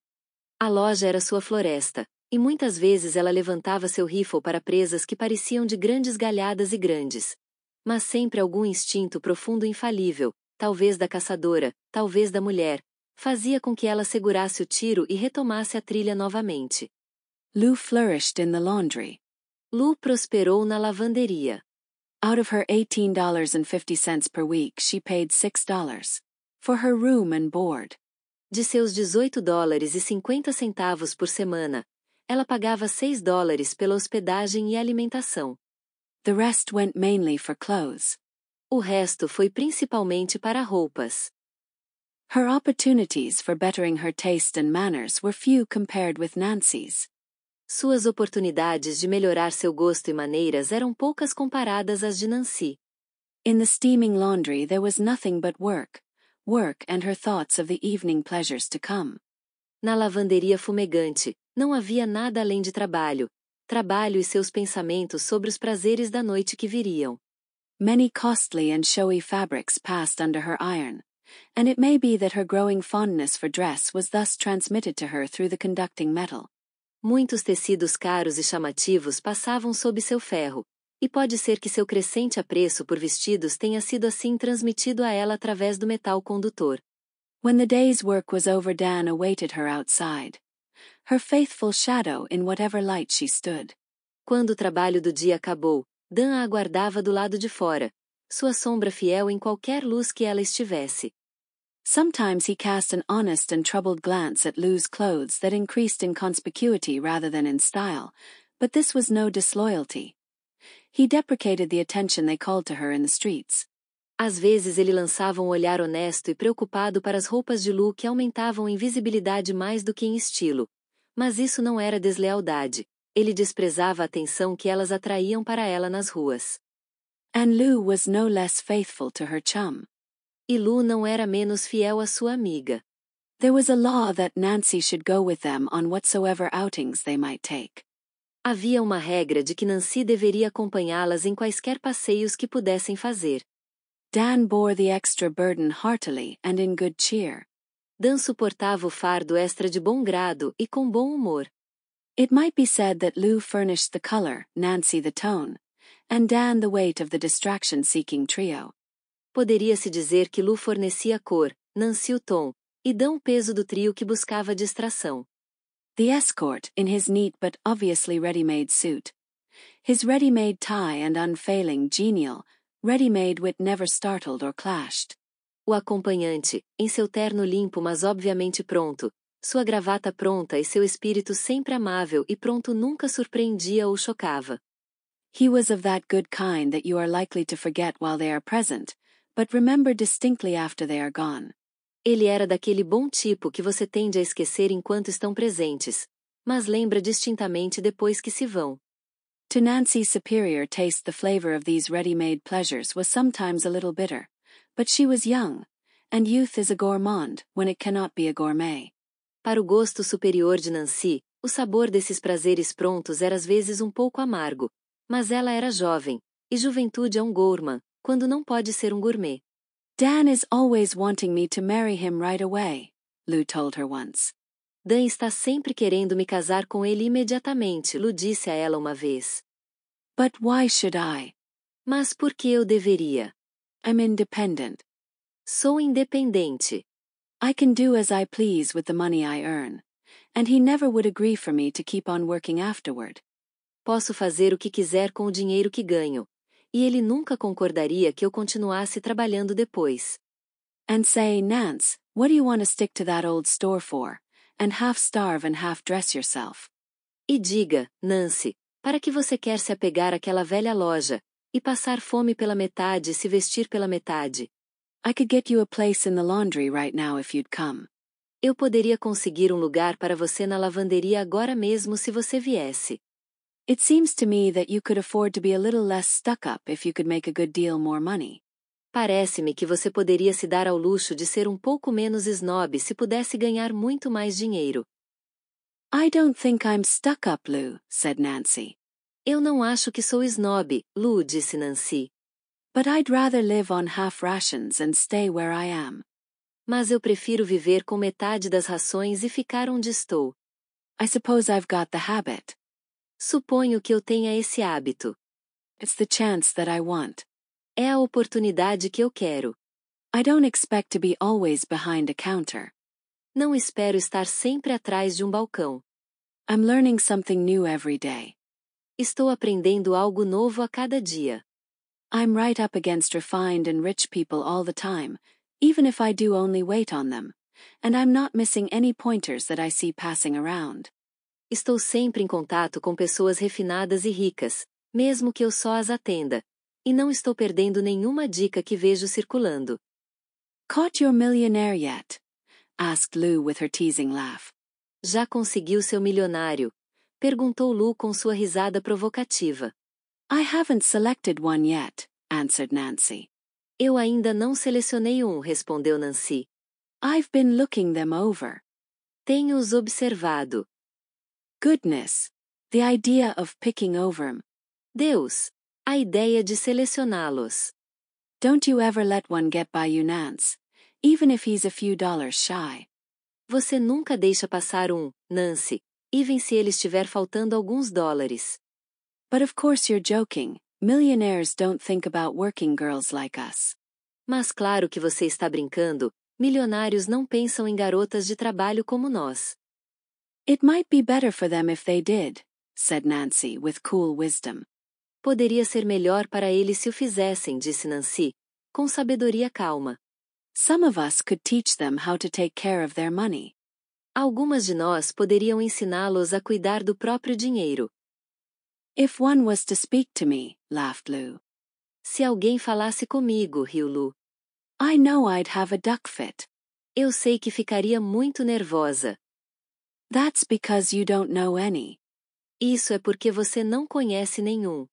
A loja era sua floresta, e muitas vezes ela levantava seu rifle para presas que pareciam de grandes galhadas e grandes. Mas sempre algum instinto profundo e infalível, talvez da caçadora, talvez da mulher, fazia com que ela segurasse o tiro e retomasse a trilha novamente. Lou flourished in the laundry. Lou prosperou na lavanderia. Out of her $18.50 per week, she paid $6 for her room and board. De seus $18,50 por semana, ela pagava $6 pela hospedagem e alimentação. The rest went mainly for clothes. O resto foi principalmente para roupas. Her opportunities for bettering her taste and manners were few compared with Nancy's. Suas oportunidades de melhorar seu gosto e maneiras eram poucas comparadas às de Nancy. In the steaming laundry there was nothing but work and her thoughts of the evening pleasures to come. Na lavanderia fumegante, não havia nada além de trabalho e seus pensamentos sobre os prazeres da noite que viriam. Many costly and showy fabrics passed under her iron, and it may be that her growing fondness for dress was thus transmitted to her through the conducting metal. Muitos tecidos caros e chamativos passavam sob seu ferro, e pode ser que seu crescente apreço por vestidos tenha sido assim transmitido a ela através do metal condutor. When the day's work was over, Dan awaited her outside, her faithful shadow in whatever light she stood. Quando o trabalho do dia acabou, Dan a aguardava do lado de fora, sua sombra fiel em qualquer luz que ela estivesse. Sometimes he cast an honest and troubled glance at Lou's clothes that increased in conspicuity rather than in style, but this was no disloyalty. He deprecated the attention they called to her in the streets. Às vezes ele lançava olhar honesto e preocupado para as roupas de Lou que aumentavam em visibilidade mais do que em estilo. Mas isso não era deslealdade. Ele desprezava a atenção que elas atraíam para ela nas ruas. And Lou was no less faithful to her chum. E Lou não era menos fiel à sua amiga. There was a law that Nancy should go with them on whatsoever outings they might take. Havia uma regra de que Nancy deveria acompanhá-las em quaisquer passeios que pudessem fazer. Dan bore the extra burden heartily and in good cheer. Dan suportava o fardo extra de bom grado e com bom humor. It might be said that Lou furnished the color, Nancy the tone, and Dan the weight of the distraction-seeking trio. Poderia-se dizer que Lou fornecia a cor, Nancy o tom, e Dan o peso do trio que buscava distração. The escort, in his neat but obviously ready-made suit, his ready-made tie and unfailing, genial, ready-made wit never startled or clashed. O acompanhante, em seu terno limpo mas obviamente pronto, sua gravata pronta e seu espírito sempre amável e pronto nunca surpreendia ou chocava. He was of that good kind that you are likely to forget while they are present, but remember distinctly after they are gone. Ele era daquele bom tipo que você tende a esquecer enquanto estão presentes, mas lembra distintamente depois que se vão. To Nancy's superior taste, the flavor of these ready-made pleasures was sometimes a little bitter, but she was young, and youth is a gourmand when it cannot be a gourmet. Para o gosto superior de Nancy, o sabor desses prazeres prontos era às vezes um pouco amargo, mas ela era jovem, e juventude é um gourmand, quando não pode ser um gourmet. Dan is always wanting me to marry him right away, Lou told her once. Dan está sempre querendo me casar com ele imediatamente, Lou disse a ela uma vez. But why should I? Mas por que eu deveria? I'm independent. Sou independente. I can do as I please with the money I earn, and he never would agree for me to keep on working afterward. Posso fazer o que quiser com o dinheiro que ganho, e ele nunca concordaria que eu continuasse trabalhando depois. And say, Nance, what do you want to stick to that old store for, and half starve and half dress yourself? E diga, Nancy, para que você quer se apegar àquela velha loja, e passar fome pela metade e se vestir pela metade? I could get you a place in the laundry right now if you'd come. Eu poderia conseguir lugar para você na lavanderia agora mesmo se você viesse. It seems to me that you could afford to be a little less stuck up if you could make a good deal more money. Parece-me que você poderia se dar ao luxo de ser pouco menos snob se pudesse ganhar muito mais dinheiro. I don't think I'm stuck up, Lou, said Nancy. Eu não acho que sou snob, Lou, disse Nancy. But I'd rather live on half rations and stay where I am. Mas eu prefiro viver com metade das rações e ficar onde estou. I suppose I've got the habit. Suponho que eu tenha esse hábito. It's the chance that I want. É a oportunidade que eu quero. I don't expect to be always behind a counter. Não espero estar sempre atrás de balcão. I'm learning something new every day. Estou aprendendo algo novo a cada dia. I'm right up against refined and rich people all the time, even if I do only wait on them, and I'm not missing any pointers that I see passing around. Estou sempre em contato com pessoas refinadas e ricas, mesmo que eu só as atenda, e não estou perdendo nenhuma dica que vejo circulando. Caught your millionaire yet? Asked Lou with her teasing laugh. Já conseguiu seu milionário? Perguntou Lou com sua risada provocativa. I haven't selected one yet, answered Nancy. Eu ainda não selecionei respondeu Nancy. I've been looking them over. Tenho-os observado. Goodness! The idea of picking over 'em. Deus! A ideia de selecioná-los. Don't you ever let one get by you, Nance, even if he's a few dollars shy. Você nunca deixa passar Nancy, even se ele estiver faltando alguns dólares. But of course you're joking, millionaires don't think about working girls like us. Mas claro que você está brincando, milionários não pensam em garotas de trabalho como nós. It might be better for them if they did, said Nancy with cool wisdom. Poderia ser melhor para eles se o fizessem, disse Nancy, com sabedoria calma. Some of us could teach them how to take care of their money. Algumas de nós poderiam ensiná-los a cuidar do próprio dinheiro. If one was to speak to me, laughed Lou. Se alguém falasse comigo, riu Lu. I know I'd have a duck fit. Eu sei que ficaria muito nervosa. That's because you don't know any. Isso é porque você não conhece nenhum.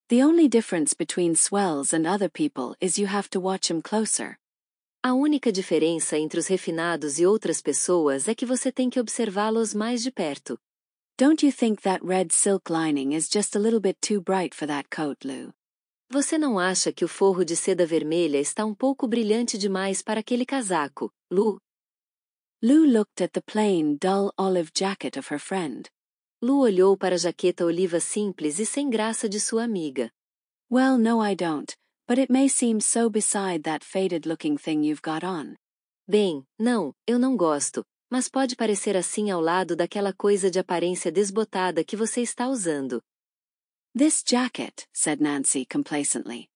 The only difference between swells and other people is you have to watch them closer. A única diferença entre os refinados e outras pessoas é que você tem que observá-los mais de perto. Don't you think that red silk lining is just a little bit too bright for that coat, Lou? Você não acha que o forro de seda vermelha está um pouco brilhante demais para aquele casaco, Lu? Lou looked at the plain, dull olive jacket of her friend. Lu olhou para a jaqueta oliva simples e sem graça de sua amiga. Well, no, I don't, but it may seem so beside that faded-looking thing you've got on. Bem, não, eu não gosto, mas pode parecer assim ao lado daquela coisa de aparência desbotada que você está usando. This jacket, said Nancy complacently,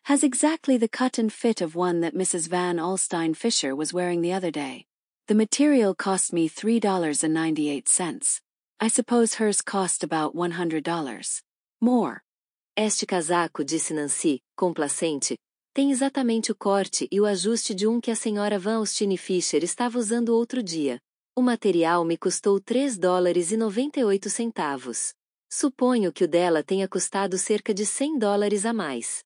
has exactly the cut and fit of one that Mrs. Van Alstyne Fisher was wearing the other day. The material cost me $3.98. I suppose hers cost about $100. More. Este casaco, disse Nancy, complacente, tem exatamente o corte e o ajuste de um que a senhora Van Alstyne Fisher estava usando outro dia. O material me custou $3,98. Suponho que o dela tenha custado cerca de $100 a mais.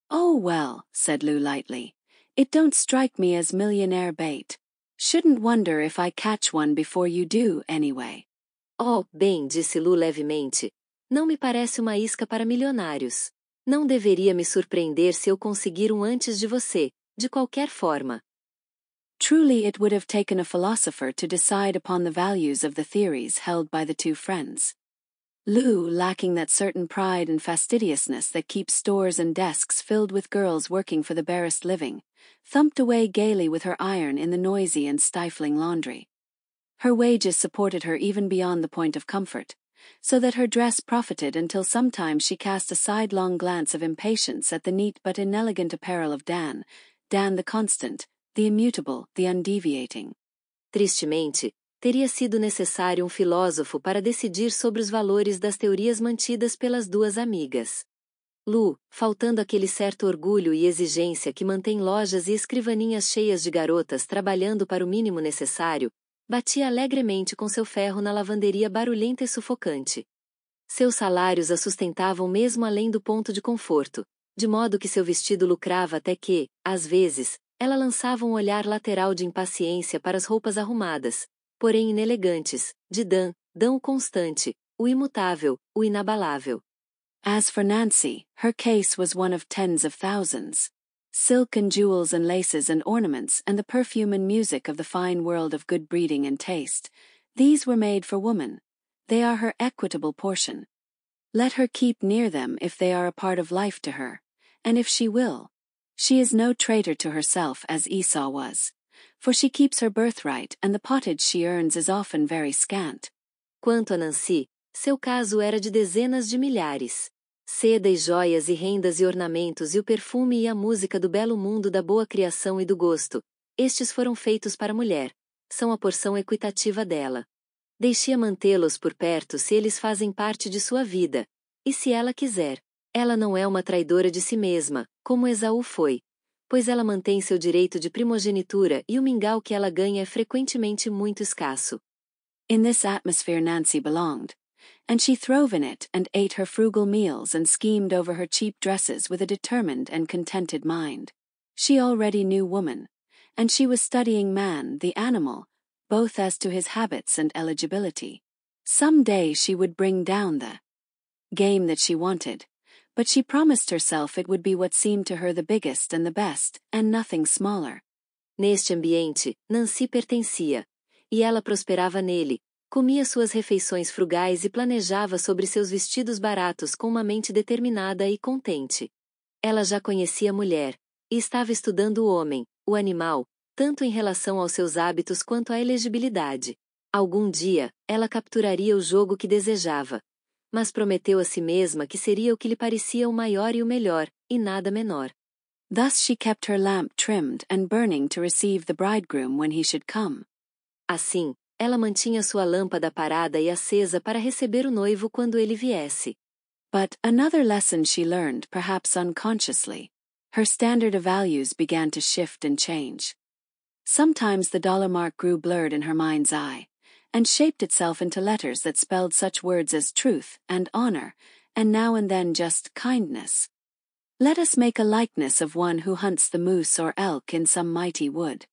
Oh well, said Lou lightly. It don't strike me as millionaire bait. Shouldn't wonder if I catch one before you do, anyway. Oh, bem, disse Lu levemente. Não me parece uma isca para milionários. Não deveria me surpreender se eu conseguir um antes de você, de qualquer forma. Truly it would have taken a philosopher to decide upon the values of the theories held by the two friends. Lou, lacking that certain pride and fastidiousness that keeps stores and desks filled with girls working for the barest living, thumped away gaily with her iron in the noisy and stifling laundry. Her wages supported her even beyond the point of comfort, so that her dress profited until sometimes she cast a sidelong glance of impatience at the neat but inelegant apparel of Dan the constant, the immutable, the undeviating. Tristemente, teria sido necessário um filósofo para decidir sobre os valores das teorias mantidas pelas duas amigas. Lu, faltando aquele certo orgulho e exigência que mantém lojas e escrivaninhas cheias de garotas trabalhando para o mínimo necessário, batia alegremente com seu ferro na lavanderia barulhenta e sufocante. Seus salários a sustentavam mesmo além do ponto de conforto, de modo que seu vestido lucrava até que, às vezes, ela lançava um olhar lateral de impaciência para as roupas arrumadas, porém inelegantes, de Dan o constante, o imutável, o inabalável. As for Nancy, her case was one of tens of thousands. Silk and jewels and laces and ornaments and the perfume and music of the fine world of good breeding and taste, these were made for woman. They are her equitable portion. Let her keep near them if they are a part of life to her, and if she will. She is no traitor to herself as Esau was, for she keeps her birthright and the pottage she earns is often very scant. Quanto a Nancy, seu caso era de dezenas de milhares. Seda e joias e rendas e ornamentos e o perfume e a música do belo mundo da boa criação e do gosto, estes foram feitos para a mulher, são a porção equitativa dela. Deixe-a mantê-los por perto se eles fazem parte de sua vida, e se ela quiser. Ela não é uma traidora de si mesma, como Esaú foi, pois ela mantém seu direito de primogenitura e o mingau que ela ganha é frequentemente muito escasso. In this atmosphere Nancy belonged, and she throve in it and ate her frugal meals and schemed over her cheap dresses with a determined and contented mind. She already knew woman, and she was studying man, the animal, both as to his habits and eligibility. Some day she would bring down the game that she wanted, but she promised herself it would be what seemed to her the biggest and the best, and nothing smaller. Neste ambiente, Nancy pertencia. E ela prosperava nele, comia suas refeições frugais e planejava sobre seus vestidos baratos com uma mente determinada e contente. Ela já conhecia a mulher, e estava estudando o homem, o animal, tanto em relação aos seus hábitos quanto à elegibilidade. Algum dia, ela capturaria o jogo que desejava. Mas prometeu a si mesma que seria o que lhe parecia o maior e o melhor, e nada menor. Thus she kept her lamp trimmed and burning to receive the bridegroom when he should come. Assim, ela mantinha sua lâmpada parada e acesa para receber o noivo quando ele viesse. But another lesson she learned, perhaps unconsciously. Her standard of values began to shift and change. Sometimes the dollar mark grew blurred in her mind's eye, and shaped itself into letters that spelled such words as truth and honor, and now and then just kindness. Let us make a likeness of one who hunts the moose or elk in some mighty wood.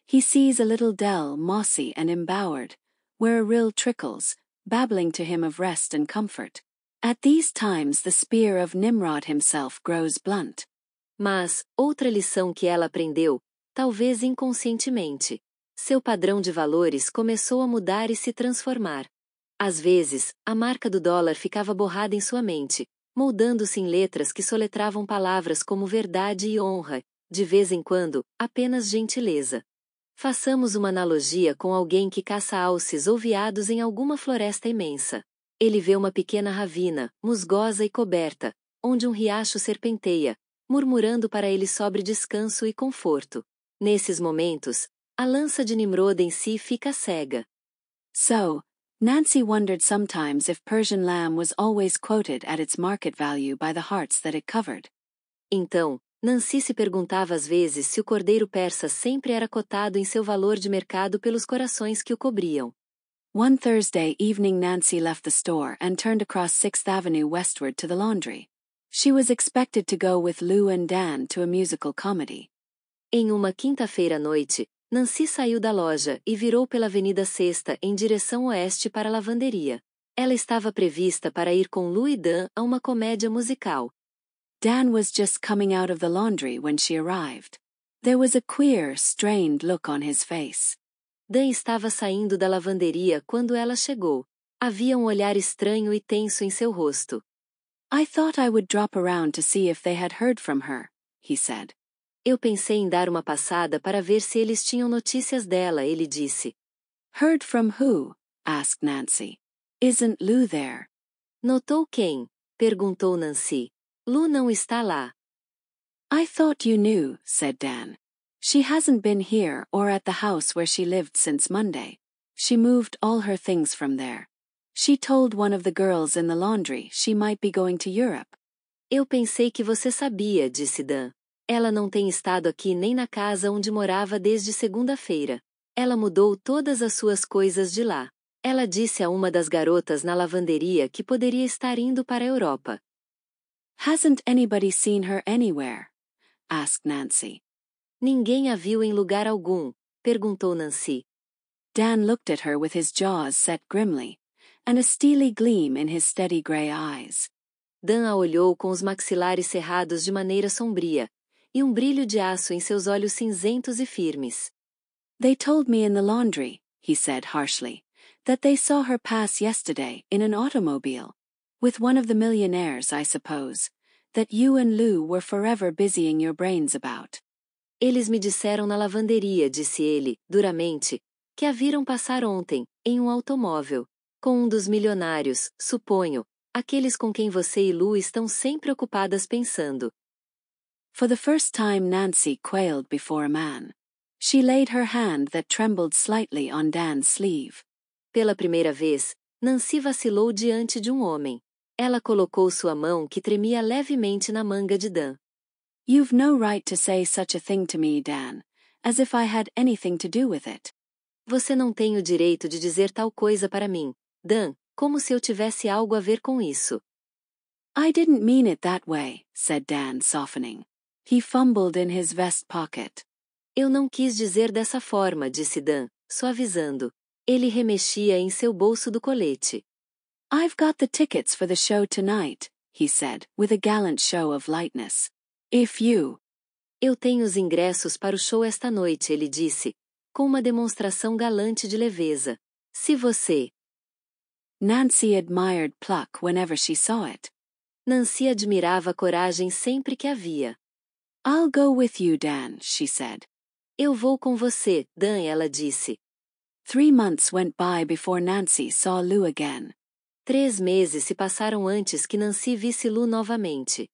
He sees a little dell mossy and embowered, where a rill trickles, babbling to him of rest and comfort. At these times the spear of Nimrod himself grows blunt. Mas, outra lição que ela aprendeu, talvez inconscientemente. Seu padrão de valores começou a mudar e se transformar. Às vezes, a marca do dólar ficava borrada em sua mente, moldando-se em letras que soletravam palavras como verdade e honra, de vez em quando, apenas gentileza. Façamos uma analogia com alguém que caça alces ou veados em alguma floresta imensa. Ele vê uma pequena ravina, musgosa e coberta, onde um riacho serpenteia, murmurando para ele sobre descanso e conforto. Nesses momentos, a lança de Nimrod em si fica cega. So, Nancy wondered sometimes if Persian lamb was always quoted at its market value by the hearts that it covered. Então, Nancy se perguntava às vezes se o cordeiro persa sempre era cotado em seu valor de mercado pelos corações que o cobriam. One Thursday evening Nancy left the store and turned across 6th Avenue westward to the laundry. She was expected to go with Lou and Dan to a musical comedy. Em uma quinta-feira à noite, Nancy saiu da loja e virou pela Avenida Sexta em direção oeste para a lavanderia. Ela estava prevista para ir com Lou e Dan a uma comédia musical. Dan was just coming out of the laundry when she arrived. There was a queer, strained look on his face. Dan estava saindo da lavanderia quando ela chegou. Havia um olhar estranho e tenso em seu rosto. I thought I would drop around to see if they had heard from her, he said. Eu pensei em dar uma passada para ver se eles tinham notícias dela, ele disse. Heard from who? Asked Nancy. Isn't Lou there? Notou quem? Perguntou Nancy. Lou não está lá. I thought you knew, said Dan. She hasn't been here or at the house where she lived since Monday. She moved all her things from there. She told one of the girls in the laundry she might be going to Europe. Eu pensei que você sabia, disse Dan. Ela não tem estado aqui nem na casa onde morava desde segunda-feira. Ela mudou todas as suas coisas de lá. Ela disse a uma das garotas na lavanderia que poderia estar indo para a Europa. Hasn't anybody seen her anywhere? Asked Nancy. Ninguém a viu em lugar algum, perguntou Nancy. Dan looked at her with his jaws set grimly, and a steely gleam in his steady gray eyes. Dan a olhou com os maxilares cerrados de maneira sombria, e um brilho de aço em seus olhos cinzentos e firmes. They told me in the laundry, he said harshly, that they saw her pass yesterday in an automobile. With one of the millionaires, I suppose, that you and Lou were forever busying your brains about. Eles me disseram na lavanderia, disse ele, duramente, que a viram passar ontem, em um automóvel, com um dos milionários, suponho, aqueles com quem você e Lou estão sempre ocupadas pensando. For the first time Nancy quailed before a man. She laid her hand that trembled slightly on Dan's sleeve. Pela primeira vez, Nancy vacilou diante de um homem. Ela colocou sua mão que tremia levemente na manga de Dan. You've no right to say such a thing to me, Dan, as if I had anything to do with it. Você não tem o direito de dizer tal coisa para mim, Dan, como se eu tivesse algo a ver com isso. I didn't mean it that way, said Dan, softening. He fumbled in his vest pocket. Eu não quis dizer dessa forma, disse Dan, suavizando. Ele remexia em seu bolso do colete. I've got the tickets for the show tonight, he said, with a gallant show of lightness. If you... Eu tenho os ingressos para o show esta noite, ele disse, com uma demonstração galante de leveza. Se você... Nancy admired pluck whenever she saw it. Nancy admirava a coragem sempre que a via. I'll go with you, Dan, she said. Eu vou com você, Dan, ela disse. 3 months went by before Nancy saw Lou again. 3 meses se passaram antes que Nancy visse Lou novamente.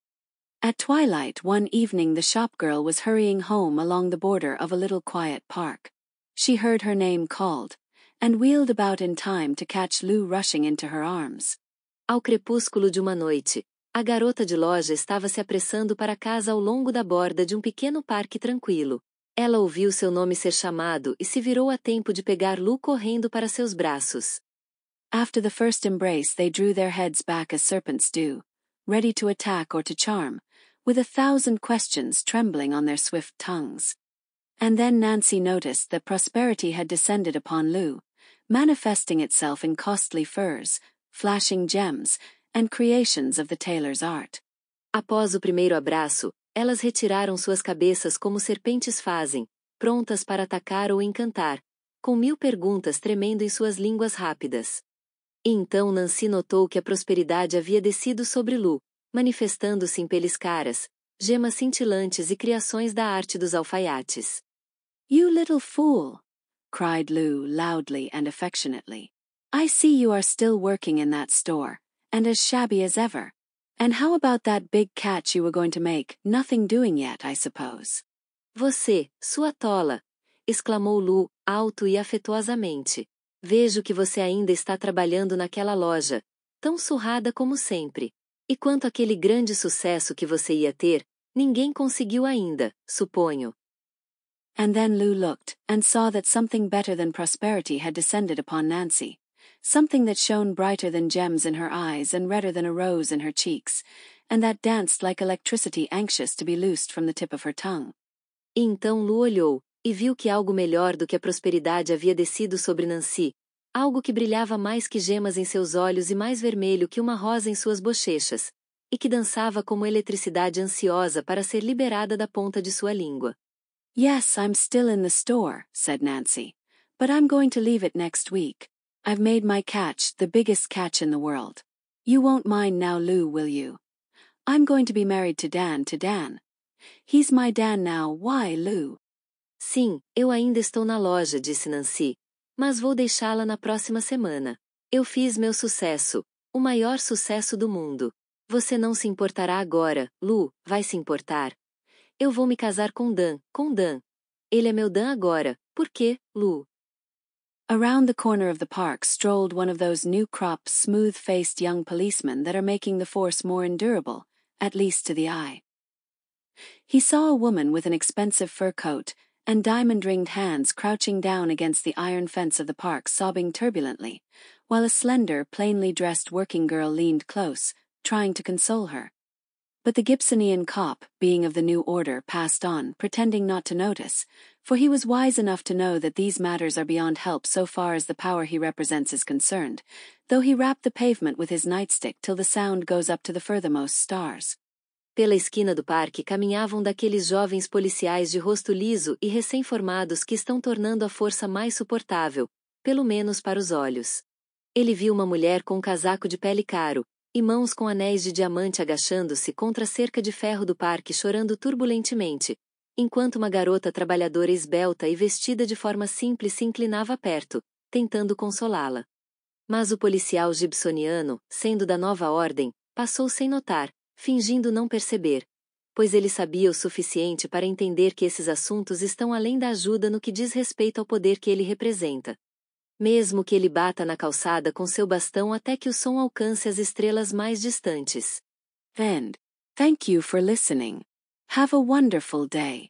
At twilight one evening the shopgirl was hurrying home along the border of a little quiet park. She heard her name called, and wheeled about in time to catch Lou rushing into her arms. Ao crepúsculo de uma noite, a garota de loja estava se apressando para casa ao longo da borda de um pequeno parque tranquilo. Ela ouviu seu nome ser chamado e se virou a tempo de pegar Lou correndo para seus braços. After the first embrace they drew their heads back as serpents do, ready to attack or to charm, with 1,000 questions trembling on their swift tongues. And then Nancy noticed that prosperity had descended upon Lou, manifesting itself in costly furs, flashing gems, and creations of the tailor's art. Após o primeiro abraço, elas retiraram suas cabeças como serpentes fazem, prontas para atacar ou encantar, com 1000 perguntas tremendo em suas línguas rápidas. E então Nancy notou que a prosperidade havia descido sobre Lou, manifestando-se em peles caras, gemas cintilantes e criações da arte dos alfaiates. You little fool! Cried Lou loudly and affectionately. I see you are still working in that store, and as shabby as ever. And how about that big catch you were going to make, nothing doing yet, I suppose? Você, sua tola! Exclamou Lou, alto e afetuosamente. Vejo que você ainda está trabalhando naquela loja, tão surrada como sempre. E quanto àquele grande sucesso que você ia ter, ninguém conseguiu ainda, suponho. And then Lou looked, and saw that something better than prosperity had descended upon Nancy. Something that shone brighter than gems in her eyes and redder than a rose in her cheeks, and that danced like electricity anxious to be loosed from the tip of her tongue. E então Lou olhou, e viu que algo melhor do que a prosperidade havia descido sobre Nancy, algo que brilhava mais que gemas em seus olhos e mais vermelho que uma rosa em suas bochechas, e que dançava como eletricidade ansiosa para ser liberada da ponta de sua língua. Yes, I'm still in the store, said Nancy, but I'm going to leave it next week. I've made my catch the biggest catch in the world. You won't mind now, Lou, will you? I'm going to be married to Dan. He's my Dan now, why, Lou? Sim, eu ainda estou na loja, disse Nancy, mas vou deixá-la na próxima semana. Eu fiz meu sucesso, o maior sucesso do mundo. Você não se importará agora, Lou, vai se importar? Eu vou me casar com Dan. Ele é meu Dan agora, por quê, Lou? Around the corner of the park strolled one of those new crop, smooth-faced young policemen that are making the force more endurable, at least to the eye. He saw a woman with an expensive fur coat and diamond-ringed hands crouching down against the iron fence of the park sobbing turbulently, while a slender, plainly dressed working girl leaned close, trying to console her. But the Gibsonian cop, being of the new order, passed on, pretending not to notice, for he was wise enough to know that these matters are beyond help so far as the power he represents is concerned, though he rapped the pavement with his nightstick till the sound goes up to the furthermost stars. Pela esquina do parque caminhavam daqueles jovens policiais de rosto liso e recém-formados que estão tornando a força mais suportável, pelo menos para os olhos. Ele viu uma mulher com um casaco de pele caro, e mãos com anéis de diamante agachando-se contra a cerca de ferro do parque chorando turbulentemente, enquanto uma garota trabalhadora esbelta e vestida de forma simples se inclinava perto, tentando consolá-la. Mas o policial gibsoniano, sendo da nova ordem, passou sem notar, fingindo não perceber, pois ele sabia o suficiente para entender que esses assuntos estão além da ajuda no que diz respeito ao poder que ele representa. Mesmo que ele bata na calçada com seu bastão até que o som alcance as estrelas mais distantes. End. Thank you for listening. Have a wonderful day.